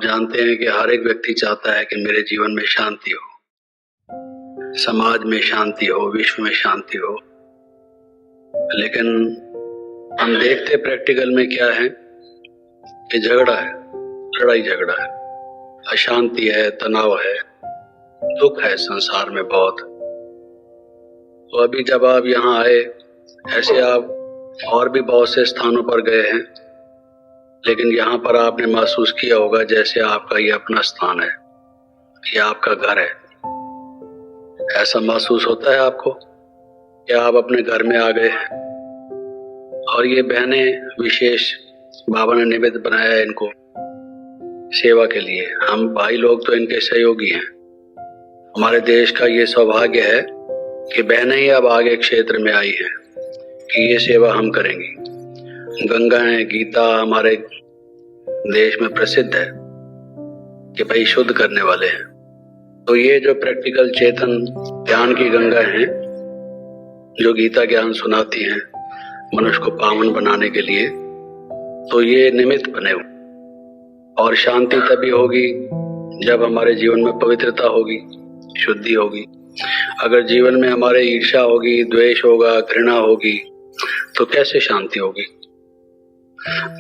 आप जानते हैं कि हर एक व्यक्ति चाहता है कि मेरे जीवन में शांति हो, समाज में शांति हो, विश्व में शांति हो। लेकिन हम देखते प्रैक्टिकल में क्या है कि झगड़ा है, लड़ाई झगड़ा है, अशांति है, तनाव है, दुख है संसार में बहुत। तो अभी जब आप यहाँ आए, ऐसे आप और भी बहुत से स्थानों पर गए हैं, लेकिन यहाँ पर आपने महसूस किया होगा जैसे आपका ये अपना स्थान है, ये आपका घर है। ऐसा महसूस होता है आपको कि आप अपने घर में आ गए हैं। और ये बहनें विशेष बाबा ने निमित्त बनाया है इनको सेवा के लिए। हम भाई लोग तो इनके सहयोगी हैं। हमारे देश का ये सौभाग्य है कि बहनें ही अब आगे क्षेत्र में आई हैं कि ये सेवा हम करेंगी। गंगा है, गीता हमारे देश में प्रसिद्ध है कि भाई शुद्ध करने वाले हैं। तो ये जो प्रैक्टिकल चेतन ज्ञान की गंगा है, जो गीता ज्ञान सुनाती हैं मनुष्य को पावन बनाने के लिए, तो ये निमित्त बने। और शांति तभी होगी जब हमारे जीवन में पवित्रता होगी, शुद्धि होगी। अगर जीवन में हमारे ईर्ष्या होगी, द्वेष होगा, घृणा होगी, तो कैसे शांति होगी।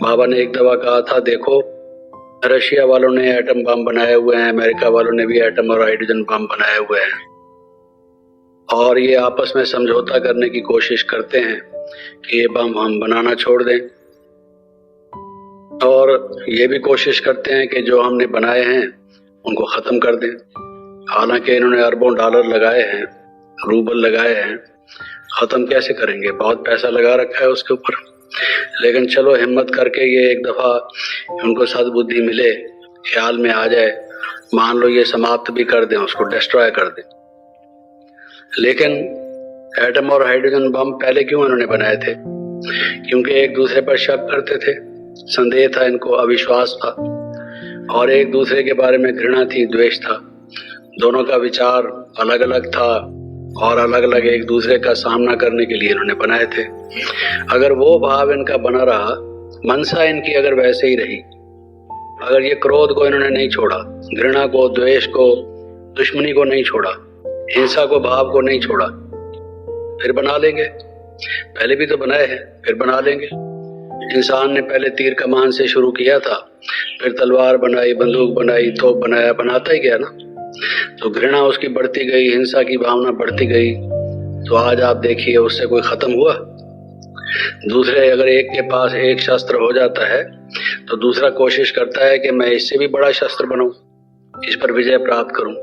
बाबा ने एक दफा कहा था, देखो रशिया वालों ने एटम बम बनाए हुए हैं, अमेरिका वालों ने भी एटम और हाइड्रोजन बम बनाए हुए हैं, और ये आपस में समझौता करने की कोशिश करते हैं कि ये बम हम बनाना छोड़ दें, और ये भी कोशिश करते हैं कि जो हमने बनाए हैं उनको खत्म कर दें। हालांकि इन्होंने अरबों डॉलर लगाए हैं, रूबल लगाए हैं, खत्म कैसे करेंगे, बहुत पैसा लगा रखा है उसके ऊपर। लेकिन चलो हिम्मत करके ये एक दफा उनको सद्बुद्धि मिले, ख्याल में आ जाए, मान लो ये समाप्त भी कर दें, उसको डिस्ट्रॉय कर दें। लेकिन एटम और हाइड्रोजन बम पहले क्यों इन्होंने बनाए थे? क्योंकि एक दूसरे पर शक करते थे, संदेह था इनको, अविश्वास था, और एक दूसरे के बारे में घृणा थी, द्वेष था। दोनों का विचार अलग अलग था और अलग अलग एक दूसरे का सामना करने के लिए इन्होंने बनाए थे। अगर वो भाव इनका बना रहा, मनसा इनकी अगर वैसे ही रही, अगर ये क्रोध को इन्होंने नहीं छोड़ा, घृणा को, द्वेष को, दुश्मनी को नहीं छोड़ा, हिंसा को, भाव को नहीं छोड़ा, फिर बना लेंगे। पहले भी तो बनाए हैं, फिर बना लेंगे। इंसान ने पहले तीर कमान से शुरू किया था, फिर तलवार बनाई, बंदूक बनाई, तोप बनाया, बनाता ही गया ना। तो घृणा उसकी बढ़ती गई, हिंसा की भावना बढ़ती गई, तो आज आप देखिए उससे कोई खत्म हुआ? दूसरे अगर एक के पास एक शस्त्र हो जाता है तो दूसरा कोशिश करता है कि मैं इससे भी बड़ा शस्त्र बनाऊं, इस पर विजय प्राप्त करूं।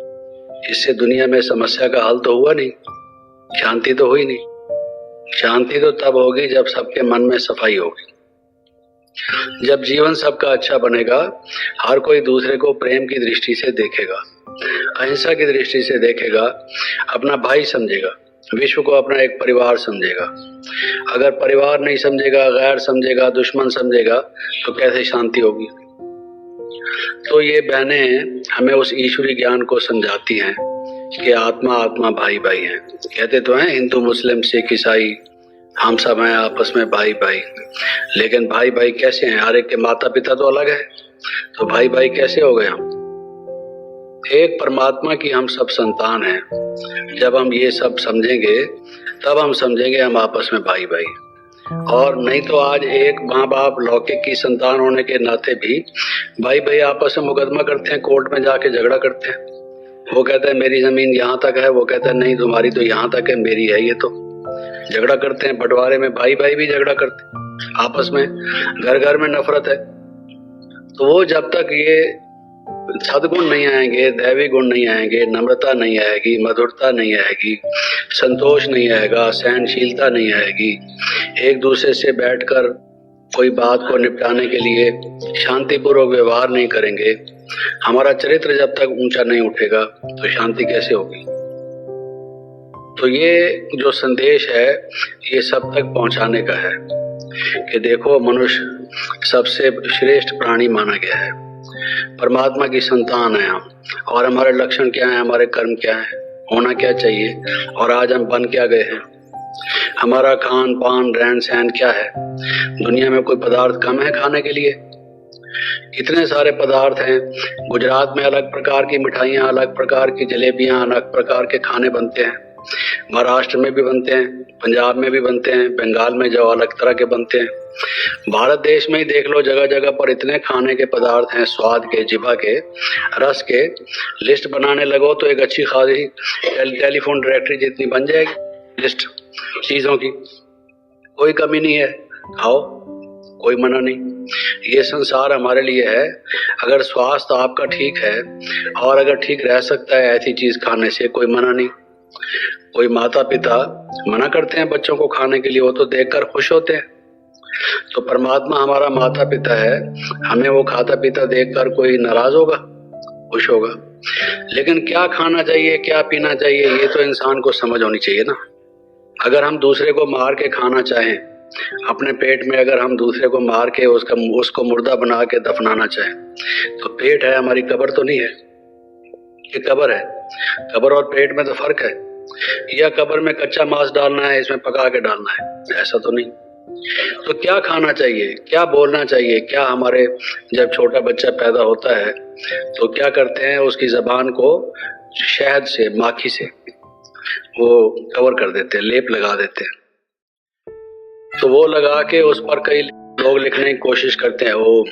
इससे दुनिया में समस्या का हल तो हुआ नहीं, शांति तो हुई नहीं। शांति तो तब होगी जब सबके मन में सफाई होगी, जब जीवन सबका अच्छा बनेगा। हर कोई दूसरे को प्रेम की दृष्टि से देखेगा, अहिंसा की दृष्टि से देखेगा, अपना भाई समझेगा, विश्व को अपना एक परिवार समझेगा। अगर परिवार नहीं समझेगा, गैर समझेगा, दुश्मन समझेगा, तो कैसे शांति होगी? तो ये बहनें हमें उस ईश्वरी ज्ञान को समझाती हैं कि आत्मा आत्मा, भाई भाई हैं। कहते तो हैं हिंदू, मुस्लिम, सिख, ईसाई, हम सब हैं आपस में भाई भाई। लेकिन भाई भाई कैसे हैं? हर एक के माता पिता तो अलग है, तो भाई भाई कैसे हो गए हम? एक परमात्मा की हम सब संतान हैं। जब हम ये सब समझेंगे तब हम समझेंगे हम आपस में भाई भाई। और नहीं तो आज एक माँ बाप लौकिक की संतान होने के नाते भी भाई भाई आपस में मुकदमा करते हैं, कोर्ट में जाके झगड़ा करते हैं। वो कहता है मेरी जमीन यहाँ तक है, वो कहता है नहीं तुम्हारी तो यहाँ तक है, मेरी है। ये तो झगड़ा करते हैं, बंटवारे में भाई भाई भी झगड़ा करते हैं आपस में, घर घर में नफरत है। तो वो जब तक ये सद्गुण नहीं आएंगे, दैवी गुण नहीं आएंगे, नम्रता नहीं आएगी, मधुरता नहीं आएगी, संतोष नहीं आएगा, सहनशीलता नहीं आएगी, एक दूसरे से बैठकर कोई बात को निपटाने के लिए शांतिपूर्वक व्यवहार नहीं करेंगे, हमारा चरित्र जब तक ऊंचा नहीं उठेगा तो शांति कैसे होगी? तो ये जो संदेश है ये सब तक पहुंचाने का है कि देखो मनुष्य सबसे श्रेष्ठ प्राणी माना गया है, परमात्मा की संतान है हम, और हमारे लक्षण क्या है, हमारे कर्म क्या है, होना क्या चाहिए, और आज हम बन क्या गए हैं। हमारा खान पान रहन सहन क्या है? दुनिया में कोई पदार्थ कम है खाने के लिए? इतने सारे पदार्थ हैं। गुजरात में अलग प्रकार की मिठाइयाँ, अलग प्रकार की जलेबियाँ, अलग प्रकार के खाने बनते हैं। महाराष्ट्र में भी बनते हैं, पंजाब में भी बनते हैं, बंगाल में जाओ अलग तरह के बनते हैं। भारत देश में ही देख लो, जगह जगह पर इतने खाने के पदार्थ हैं, स्वाद के, जिभा के, रस के। लिस्ट बनाने लगो तो एक अच्छी खासी टेलीफोन डायरेक्टरी जितनी बन जाएगी लिस्ट चीज़ों की। कोई कमी नहीं है, खाओ, कोई मना नहीं। ये संसार हमारे लिए है। अगर स्वास्थ्य आपका ठीक है और अगर ठीक रह सकता है ऐसी चीज खाने से, कोई मना नहीं। कोई माता पिता मना करते हैं बच्चों को खाने के लिए, वो तो देखकर खुश होते हैं। तो परमात्मा हमारा माता पिता है, हमें वो खाता पीता देखकर कोई नाराज होगा? खुश होगा। लेकिन क्या खाना चाहिए, क्या पीना चाहिए, ये तो इंसान को समझ होनी चाहिए ना। अगर हम दूसरे को मार के खाना चाहें, अपने पेट में अगर हम दूसरे को मार के उसको मुर्दा बना के दफनाना चाहें, तो पेट है हमारी, कब्र तो नहीं है। ये कब्र है, कब्र और पेट में तो फर्क है। या कब्र में कच्चा मांस डालना है, इसमें पका के डालना है, ऐसा तो नहीं। तो क्या खाना चाहिए, क्या बोलना चाहिए, क्या हमारे जब छोटा बच्चा पैदा होता है तो क्या करते हैं, उसकी जबान को शहद से, माखी से वो कवर कर देते हैं, लेप लगा देते हैं। तो वो लगा के उस पर कई लोग लिखने की कोशिश करते हैं। वो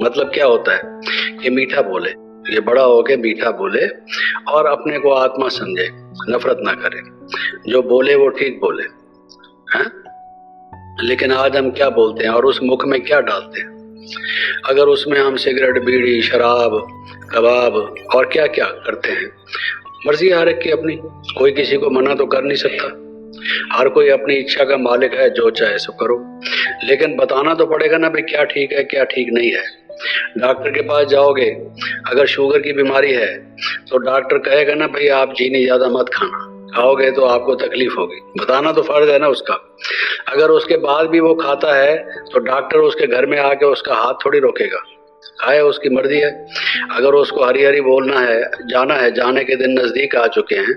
मतलब क्या होता है कि मीठा बोले, ये बड़ा हो के मीठा बोले और अपने को आत्मा समझे, नफरत ना करे, जो बोले वो ठीक बोले, हैं? लेकिन आज हम क्या बोलते हैं और उस मुख में क्या डालते हैं? अगर उसमें हम सिगरेट, बीड़ी, शराब, कबाब और क्या क्या करते हैं। मर्जी हर एक की अपनी, कोई किसी को मना तो कर नहीं सकता। हर कोई अपनी इच्छा का मालिक है, जो चाहे सो करो। लेकिन बताना तो पड़ेगा ना भाई, क्या ठीक है क्या ठीक नहीं है। डॉक्टर के पास जाओगे, अगर शुगर की बीमारी है तो डॉक्टर कहेगा ना भाई आप चीनी ज्यादा मत खाना, खाओगे तो आपको तकलीफ होगी। बताना तो फर्ज है ना उसका। अगर उसके बाद भी वो खाता है तो डॉक्टर उसके घर में आके उसका हाथ थोड़ी रोकेगा, खाए, उसकी मर्जी है। अगर उसको हरी हरी बोलना है, जाना है, जाने के दिन नजदीक आ चुके हैं,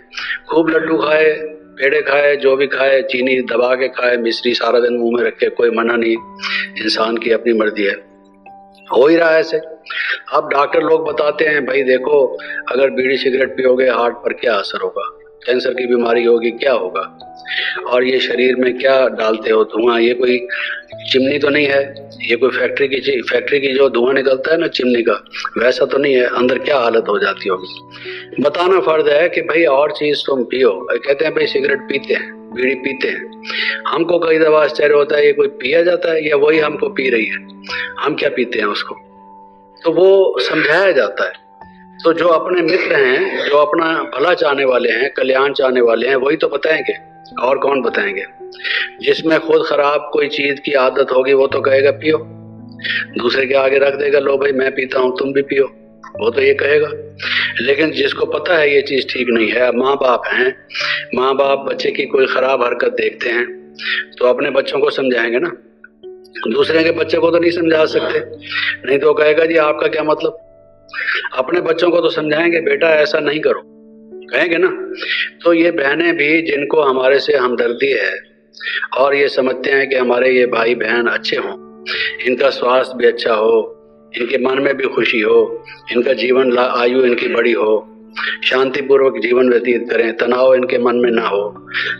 खूब लड्डू खाए, पेड़े खाए, जो भी खाए, चीनी दबा के खाए, मिश्री सारा दिन मुंह में रखे, कोई मना नहीं। इंसान की अपनी मर्जी है, हो ही रहा है ऐसे। अब डॉक्टर लोग बताते हैं भाई देखो, अगर बीड़ी सिगरेट पियोगे हार्ट पर क्या असर होगा, कैंसर की बीमारी होगी, क्या होगा, और ये शरीर में क्या डालते हो धुआं, ये कोई चिमनी तो नहीं है, ये कोई फैक्ट्री की जो धुआं निकलता है ना चिमनी का, वैसा तो नहीं है। अंदर क्या हालत हो जाती होगी। बताना फर्ज है कि भाई और चीज तुम पियो। कहते हैं भाई सिगरेट पीते हैं, बीड़ी पीते हैं, हमको कई दफा आश्चर्य होता है ये कोई पिया जाता है या वही हमको पी रही है, हम क्या पीते हैं उसको। तो वो समझाया जाता है। तो जो अपने मित्र हैं, जो अपना भला चाहने वाले हैं, कल्याण चाहने वाले हैं, वही तो बताएंगे, और कौन बताएंगे। जिसमें खुद खराब कोई चीज की आदत होगी वो तो कहेगा पियो, दूसरे के आगे रख देगा, लो भाई मैं पीता हूं तुम भी पियो, वो तो ये कहेगा। लेकिन जिसको पता है ये चीज ठीक नहीं है, माँ बाप हैं, माँ बाप बच्चे की कोई खराब हरकत देखते हैं तो अपने बच्चों को समझाएंगे ना, दूसरे के बच्चे को तो नहीं समझा सकते। नहीं तो कहेगा जी आपका क्या मतलब। अपने बच्चों को तो समझाएंगे, बेटा ऐसा नहीं करो, कहेंगे ना। तो ये बहनें भी जिनको हमारे से हमदर्दी है और ये समझते हैं कि हमारे ये भाई बहन अच्छे हों, इनका स्वास्थ्य भी अच्छा हो, इनके मन में भी खुशी हो, इनका जीवन आयु इनकी बड़ी हो, शांतिपूर्वक जीवन व्यतीत करें, तनाव इनके मन में ना हो,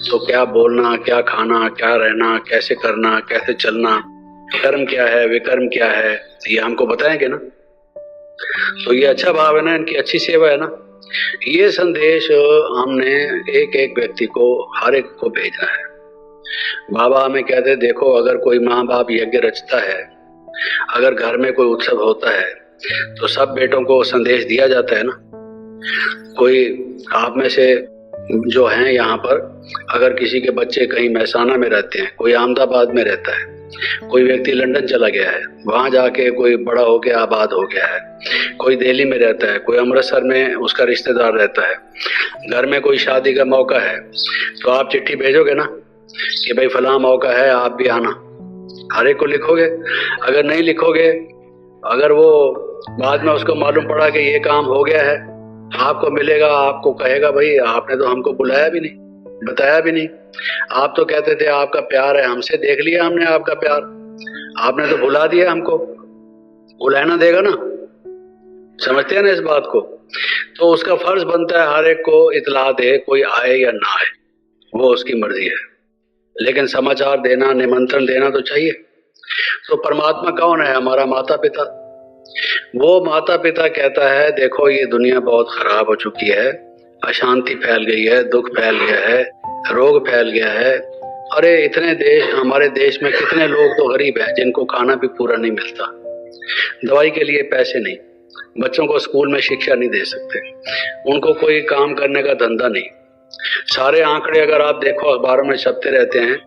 तो क्या बोलना, क्या खाना, क्या रहना, कैसे करना, कैसे चलना, कर्म क्या है, विकर्म क्या है, ये हमको बताएंगे ना। तो ये अच्छा भाव है ना, इनकी अच्छी सेवा है ना। ये संदेश हमने एक एक व्यक्ति को, हर एक को भेजना है। बाबा हमें कहते देखो, अगर कोई माँ बाप यज्ञ रचता है, अगर घर में कोई उत्सव होता है तो सब बेटों को संदेश दिया जाता है ना। कोई आप में से जो हैं यहाँ पर, अगर किसी के बच्चे कहीं महसाना में रहते हैं, कोई अहमदाबाद में रहता है, कोई व्यक्ति लंदन चला गया है, वहां जाके कोई बड़ा हो गया, आबाद हो गया है, कोई दिल्ली में रहता है, कोई अमृतसर में उसका रिश्तेदार रहता है, घर में कोई शादी का मौका है, तो आप चिट्ठी भेजोगे ना कि भाई फलां मौका है आप भी आना, हर एक को लिखोगे। अगर नहीं लिखोगे, अगर वो बाद में उसको मालूम पड़ा कि ये काम हो गया है, आपको मिलेगा, आपको कहेगा भाई आपने तो हमको बुलाया भी नहीं, बताया भी नहीं, आप तो कहते थे आपका प्यार है हमसे, देख लिया हमने आपका प्यार, आपने तो भुला दिया हमको। वो लेना देगा ना, समझते हैं ना इस बात को। तो उसका फर्ज बनता है हर एक को इतला दे, कोई आए या ना आए, वो उसकी मर्जी है, लेकिन समाचार देना, निमंत्रण देना तो चाहिए। तो परमात्मा कौन है? हमारा माता पिता। वो माता पिता कहता है देखो ये दुनिया बहुत खराब हो चुकी है, अशांति फैल गई है, दुख फैल गया है, रोग फैल गया है। अरे इतने देश, हमारे देश में कितने लोग तो गरीब हैं जिनको खाना भी पूरा नहीं मिलता, दवाई के लिए पैसे नहीं, बच्चों को स्कूल में शिक्षा नहीं दे सकते, उनको कोई काम करने का धंधा नहीं। सारे आंकड़े अगर आप देखो अखबारों में छपते रहते हैं,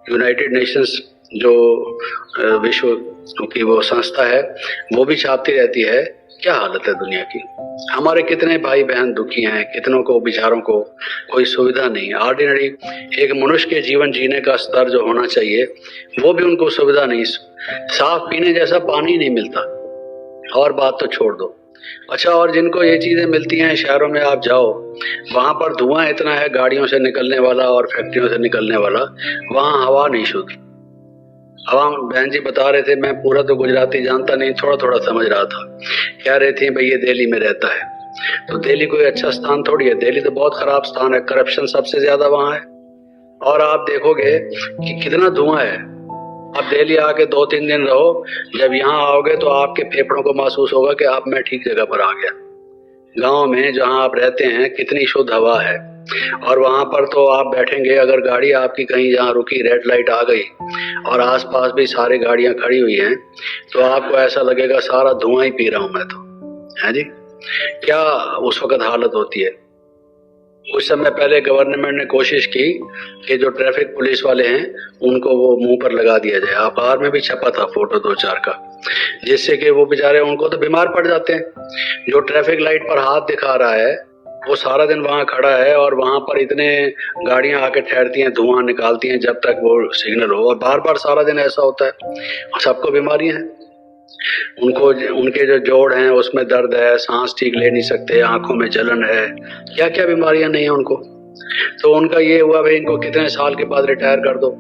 यूनाइटेड नेशंस जो विश्व की वो संस्था है वो भी छापती रहती है। क्या हालत है दुनिया की। हमारे कितने भाई बहन दुखी हैं, कितनों को बेचारों को कोई सुविधा नहीं। ऑर्डिनरी एक मनुष्य के जीवन जीने का स्तर जो होना चाहिए वो भी उनको सुविधा नहीं, साफ पीने जैसा पानी नहीं मिलता, और बात तो छोड़ दो। अच्छा, और जिनको ये चीजें मिलती हैं, शहरों में आप जाओ वहां पर धुआं इतना है गाड़ियों से निकलने वाला और फैक्ट्रियों से निकलने वाला, वहां हवा नहीं शुद्ध। हवा, बहन जी बता रहे थे, मैं पूरा तो गुजराती जानता नहीं, थोड़ा थोड़ा समझ रहा था, कह रहे थे भाई ये दिल्ली में रहता है, तो दिल्ली कोई अच्छा स्थान थोड़ी है, दिल्ली तो बहुत खराब स्थान है, करप्शन सबसे ज्यादा वहां है। और आप देखोगे कि कितना धुआं है। आप दिल्ली आके 2-3 दिन रहो, जब यहाँ आओगे तो आपके फेफड़ों को महसूस होगा कि आप मैं ठीक जगह पर आ गया। गांव में जहां आप रहते हैं कितनी शुद्ध हवा है, और वहां पर तो आप बैठेंगे, अगर गाड़ी आपकी कहीं जहां रुकी, रेड लाइट आ गई और आसपास भी सारी गाड़ियां खड़ी हुई हैं, तो आपको ऐसा लगेगा सारा धुआं ही पी रहा हूं मैं तो, है जी। क्या उस वक्त हालत होती है। कुछ समय पहले गवर्नमेंट ने कोशिश की कि जो ट्रैफिक पुलिस वाले हैं उनको वो मुंह पर लगा दिया जाए, अखबार में भी छपा था फोटो 2-4 का, जिससे कि वो बेचारे, उनको तो बीमार पड़ जाते हैं। जो ट्रैफिक लाइट पर हाथ दिखा रहा है वो सारा दिन वहां खड़ा है, और वहां पर इतने गाड़ियां आके ठहरती हैं, धुआं निकालती हैं जब तक वो सिग्नल हो, और बार बार सारा दिन ऐसा होता है, और सबको बीमारियां हैं। उनको, उनके जो जोड़ हैं उसमें दर्द है, सांस ठीक ले नहीं सकते, आंखों में जलन है, क्या क्या बीमारियां नहीं है उनको। तो उनका ये हुआ भाई इनको कितने साल के बाद रिटायर कर दो,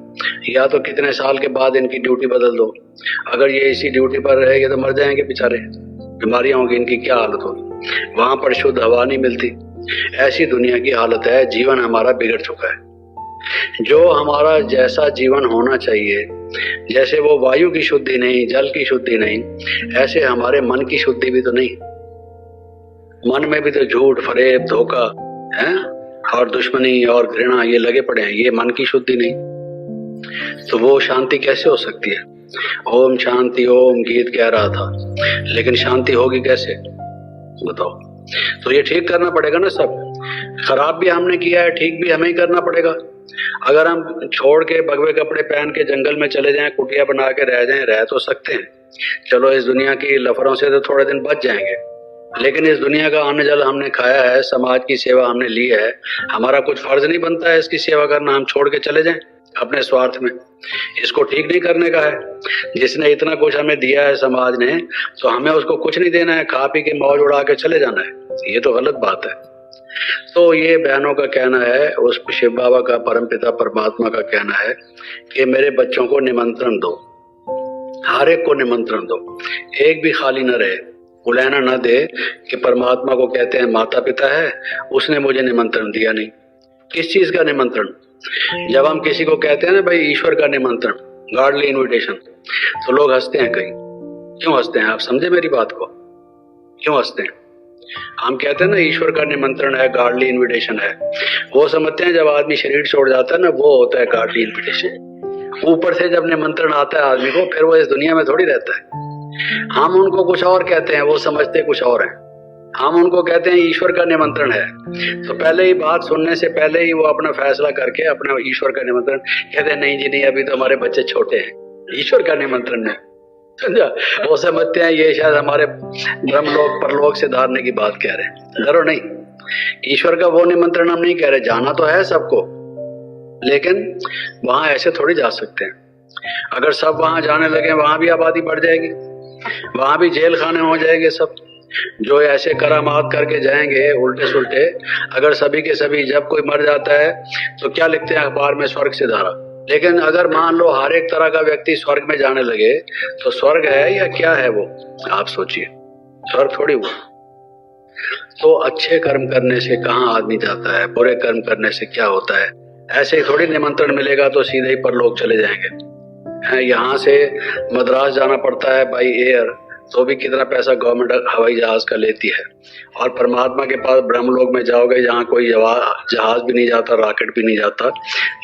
या तो कितने साल के बाद इनकी ड्यूटी बदल दो। अगर ये इसी ड्यूटी पर रहेंगे तो मर जाएंगे बेचारे, बीमारियां होंगी, इनकी क्या हालत होगी। वहां पर शुद्ध हवा नहीं मिलती। ऐसी दुनिया की हालत है, जीवन हमारा बिगड़ चुका है। जो हमारा जैसा जीवन होना चाहिए, जैसे वो वायु की शुद्धि नहीं, जल की शुद्धि नहीं, ऐसे हमारे मन की शुद्धि भी तो नहीं। मन में भी तो झूठ, फरेब, धोखा है, और दुश्मनी और घृणा ये लगे पड़े हैं, ये मन की शुद्धि नहीं। तो वो शांति कैसे हो सकती है। ओम शांति ओम गीत कह रहा था, लेकिन शांति होगी कैसे बताओ। तो ये ठीक करना पड़ेगा ना सब, खराब भी हमने किया है, ठीक भी हमें ही करना पड़ेगा। अगर हम छोड़ के भगवे कपड़े पहन के जंगल में चले जाएं, कुटिया बना के रह जाएं, रह तो सकते हैं, चलो इस दुनिया की लफड़ों से तो थोड़े दिन बच जाएंगे, लेकिन इस दुनिया का अन्न जल हमने खाया है, समाज की सेवा हमने ली है, हमारा कुछ फर्ज नहीं बनता है इसकी सेवा करना, हम छोड़ के चले जाएं अपने स्वार्थ में। इसको ठीक नहीं करने का है। जिसने इतना कुछ हमें दिया है समाज ने, तो हमें उसको कुछ नहीं देना है, खा पी के मौज उड़ा के चले जाना है, ये तो गलत बात है। तो ये बहनों का कहना है, उस शिव बाबा का, परमपिता परमात्मा का कहना है कि मेरे बच्चों को निमंत्रण दो, हर एक को निमंत्रण दो, एक भी खाली न रहे, बुलाना न दे कि परमात्मा को कहते हैं माता पिता है, उसने मुझे निमंत्रण दिया नहीं। किस चीज का निमंत्रण। जब हम किसी को कहते हैं ना भाई ईश्वर का निमंत्रण, गॉडली इनविटेशन, तो लोग हंसते हैं। कहीं क्यों हंसते हैं, आप समझे मेरी बात को, क्यों हंसते हैं। हम कहते हैं ना ईश्वर का निमंत्रण है, गॉडली इनविटेशन है, वो समझते हैं जब आदमी शरीर छोड़ जाता है ना, वो होता है गॉडली इनविटेशन। ऊपर से जब निमंत्रण आता है आदमी को, फिर वो इस दुनिया में थोड़ी रहता है। हम उनको कुछ और कहते हैं, वो समझते कुछ और है। हम उनको कहते हैं ईश्वर का निमंत्रण है, तो पहले ही बात सुनने से पहले ही वो अपना फैसला करके अपना ईश्वर का निमंत्रण कहते हैं, नहीं जी नहीं, अभी तो हमारे बच्चे छोटे हैं, ईश्वर का निमंत्रण नहीं। समझा। वो समझते हैं ये शायद हमारे ब्रह्मलोक परलोक से धारने की बात कह रहे हैं। डरो नहीं, ईश्वर का वो निमंत्रण हम नहीं कह रहे, जाना तो है सबको, लेकिन वहां ऐसे थोड़ी जा सकते हैं। अगर सब वहां जाने लगे, वहां भी आबादी बढ़ जाएगी, वहां भी जेल खाने हो जाएंगे सब। जो ऐसे करामात करके जाएंगे उल्टे सुल्टे, अगर सभी के सभी, जब कोई मर जाता है तो क्या लिखते हैं अखबार में, स्वर्ग से धारा, लेकिन अगर मान लो हर एक तरह का व्यक्ति स्वर्ग में जाने लगे तो स्वर्ग है या क्या है वो, आप सोचिए, स्वर्ग थोड़ी हुआ। तो अच्छे कर्म करने से कहाँ आदमी जाता है, बुरे कर्म करने से क्या होता है? ऐसे ही थोड़ी निमंत्रण मिलेगा तो सीधे ही परलोक चले जाएंगे। यहाँ से मद्रास जाना पड़ता है बाई एयर, तो भी कितना पैसा गवर्नमेंट हवाई जहाज का लेती है। और परमात्मा के पास ब्रह्मलोक में जाओगे जहाँ कोई जहाज भी नहीं जाता, रॉकेट भी नहीं जाता,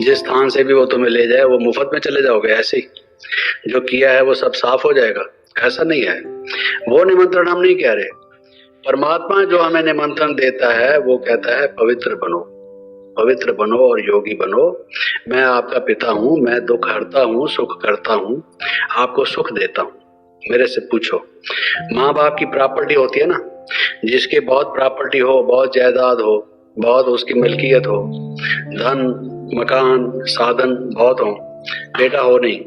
जिस स्थान से भी वो तुम्हें ले जाए वो मुफ्त में चले जाओगे। ऐसे ही जो किया है वो सब साफ हो जाएगा, ऐसा नहीं है। वो निमंत्रण हम नहीं कह रहे। परमात्मा जो हमें निमंत्रण देता है वो कहता है पवित्र बनो, पवित्र बनो और योगी बनो। मैं आपका पिता हूँ, मैं दुख हरता हूँ, सुख करता हूँ, आपको सुख देता हूँ। मेरे से पूछो, माँ बाप की प्रॉपर्टी होती है ना, जिसकी बहुत प्रॉपर्टी हो, बहुत जायदाद हो, बहुत उसकी मिल्कियत हो, धन मकान साधन बहुत हो, बेटा हो नहीं,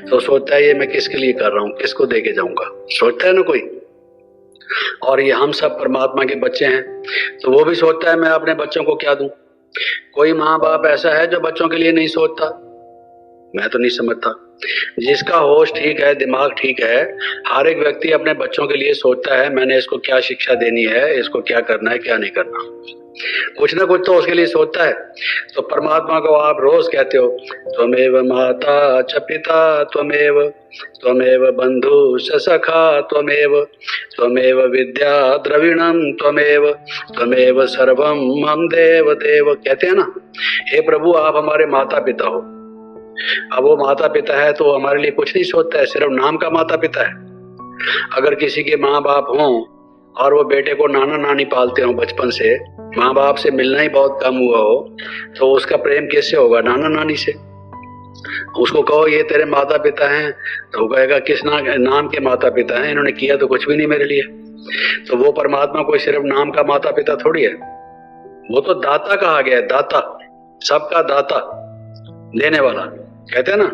तो सोचता है ये मैं किसके लिए कर रहा हूँ, किसको दे के जाऊंगा, सोचता है ना कोई। और ये हम सब परमात्मा के बच्चे हैं, तो वो भी सोचता है मैं अपने बच्चों को क्या दूं। कोई माँ बाप ऐसा है जो बच्चों के लिए नहीं सोचता? मैं तो नहीं समझता। जिसका होश ठीक है, दिमाग ठीक है, हर एक व्यक्ति अपने बच्चों के लिए सोचता है मैंने इसको क्या शिक्षा देनी है, इसको क्या करना है, क्या नहीं करना, कुछ ना कुछ तो उसके लिए सोचता है। तो परमात्मा को आप रोज कहते हो त्वमेव माता च पिता त्वमेव, त्वमेव बंधु च सखा त्वमेव, त्वमेव विद्या द्रविणम त्वमेव, त्वमेव सर्वम मम देव देव। कहते हैं ना, हे प्रभु आप हमारे माता पिता हो। अब वो माता पिता है तो हमारे लिए कुछ नहीं सोचता है, सिर्फ नाम का माता पिता है। अगर किसी के माँ बाप हों और वो बेटे को नाना नानी पालते हो बचपन से, माँ बाप से मिलना ही बहुत कम हुआ हो, तो उसका प्रेम किससे होगा? नाना नानी से। उसको कहो ये तेरे माता पिता हैं, तो वो कहेगा किस नाम के माता पिता हैं, इन्होंने किया तो कुछ भी नहीं मेरे लिए। तो वो परमात्मा कोई सिर्फ नाम का माता पिता थोड़ी है, वो तो दाता कहा गया है, दाता, सबका दाता, देने वाला। कहते हैं ना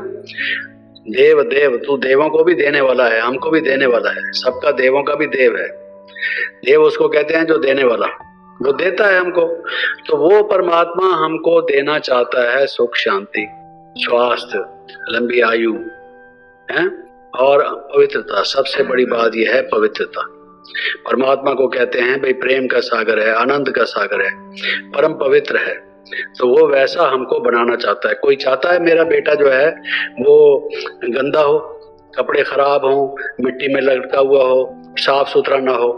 देव देव, तू देवों को भी देने वाला है, हमको भी देने वाला है, सबका देवों का भी देव है। देव उसको कहते हैं जो देने वाला, वो देता है हमको। तो वो परमात्मा हमको देना चाहता है सुख शांति, स्वास्थ्य, लंबी आयु है और पवित्रता। सबसे बड़ी बात यह है पवित्रता। परमात्मा को कहते हैं भाई प्रेम का सागर है, आनंद का सागर है, परम पवित्र है। तो वो वैसा हमको बनाना चाहता है। कोई चाहता है मेरा बेटा जो है वो गंदा हो, कपड़े खराब हो, मिट्टी में लटका हुआ हो, साफ सुथरा ना हो,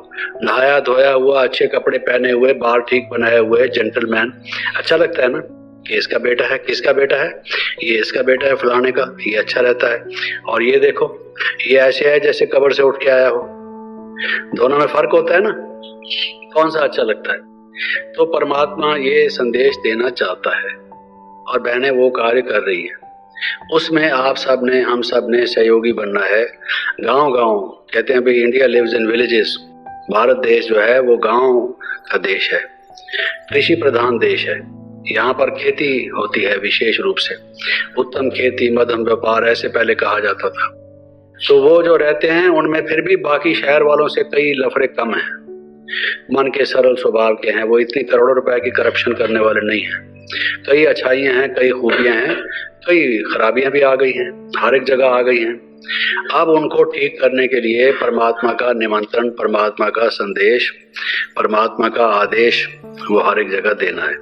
नहाया धोया हुआ, अच्छे कपड़े पहने हुए, बाल ठीक बनाए हुए, जेंटलमैन, अच्छा लगता है ना कि इसका बेटा है। किसका बेटा है? ये इसका बेटा है फलाने का, ये अच्छा रहता है। और ये देखो ये ऐसे है जैसे कब्र से उठ के आया हो। दोनों में फर्क होता है ना, कौन सा अच्छा लगता है? तो परमात्मा ये संदेश देना चाहता है और बहनें वो कार्य कर रही है। उसमें आप सब ने, हम सब ने सहयोगी बनना है। गांव गांव कहते हैं भाई India lives in villages, Bharat देश जो है वो गांव का देश है, कृषि प्रधान देश है। यहाँ पर खेती होती है विशेष रूप से, उत्तम खेती मध्यम व्यापार ऐसे पहले कहा जाता था। तो वो जो रहते हैं उनमें फिर भी बाकी शहर वालों से कई लफड़े कम हैं, मन के सरल स्वभाव के हैं, वो इतनी करोड़ों रुपए की करप्शन करने वाले नहीं हैं। कई अच्छाइयां हैं, कई खूबियां हैं, कई खराबियां भी आ गई हैं, हर एक जगह आ गई हैं। अब उनको ठीक करने के लिए परमात्मा का निमंत्रण, परमात्मा का संदेश, परमात्मा का आदेश वो हर एक जगह देना है।